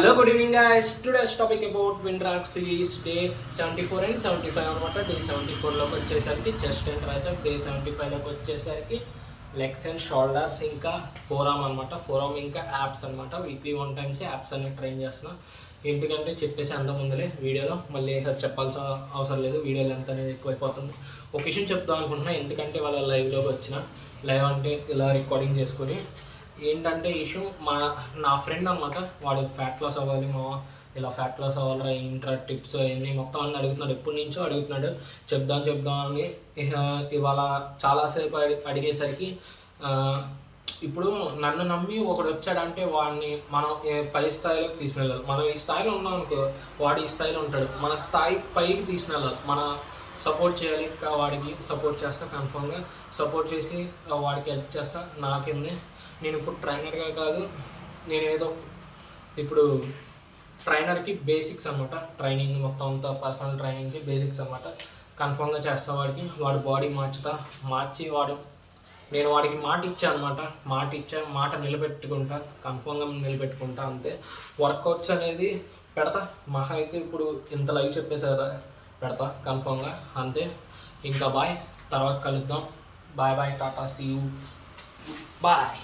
Hello, good evening guys. Today's topic about Windrax series day 74 and 75 అనమాట. Day 74లోకి వచ్చేసరికి chest and tricep, day 75లోకి వచ్చేసరికి legs and shoulders, ఇంకా forearm అనమాట. Forearm ఇంకా apps అనమాట. Weekly 1 times apps అనేది train చేస్తున్నాం. ఎందుకంటే చెప్పేసి అంత ముందులే వీడియోలో మళ్ళీ చెప్పాల్సిన అవసరం లేదు, వీడియో లెంత్ అనేది ఎక్కువైపోతుంది. ఒక విషయం చెప్తాం అనుకుంటున్నా, ఎందుకంటే వాళ్ళ లైవ్లోకి వచ్చిన లైవ్ అంటే ఇలా రికార్డింగ్ చేసుకొని ఏంటంటే ఇష్యూ నా ఫ్రెండ్ అనమాట. వాడు ఫ్యాట్ లాస్ అవ్వాలి, ఇలా ఫ్యాట్ లాస్ అవ్వాలరా, ఇంట్రా టిప్స్ అవన్నీ మొత్తం అన్నీ అడుగుతున్నాడు. ఎప్పటి నుంచో అడుగుతున్నాడు. చెప్దాం అని ఇవాళ చాలాసేపు అడిగేసరికి ఇప్పుడు నన్ను నమ్మి ఒకడు వచ్చాడంటే వాడిని మనం పై స్థాయిలోకి తీసుకెళ్ళాలి. మనం ఈ స్థాయిలో ఉన్నాం అనుకో, వాడు ఈ స్థాయిలో ఉంటాడు. మన స్థాయి పైకి తీసుకెళ్ళాలి. మన సపోర్ట్ చేయాలి, వాడికి సపోర్ట్ చేస్తా, కన్ఫర్మ్గా సపోర్ట్ చేసి వాడికి హెల్ప్ చేస్తా. నాకేంది, నేను ఇప్పుడు ట్రైనర్గా కాదు, నేనేదో ఇప్పుడు ట్రైనర్కి బేసిక్స్ అనమాట. ట్రైనింగ్ మొత్తం అంతా పర్సనల్ ట్రైనింగ్కి బేసిక్స్ అనమాట. కన్ఫర్మ్గా చేస్తా. వాడి బాడీ మార్చి నేను వాడికి మాట ఇచ్చాను అనమాట. మాట నిలబెట్టుకుంటా, కన్ఫర్మ్గా నిలబెట్టుకుంటా. అంతే. వర్కౌట్స్ అనేది పెడతా. మహా అయితే ఇప్పుడు ఇంత లైవ్ చెప్పేసారా, పెడతా కన్ఫర్మ్గా. అంతే. ఇంకా బాయ్, తర్వాత కలుద్దాం. Bye, tata, see you, bye.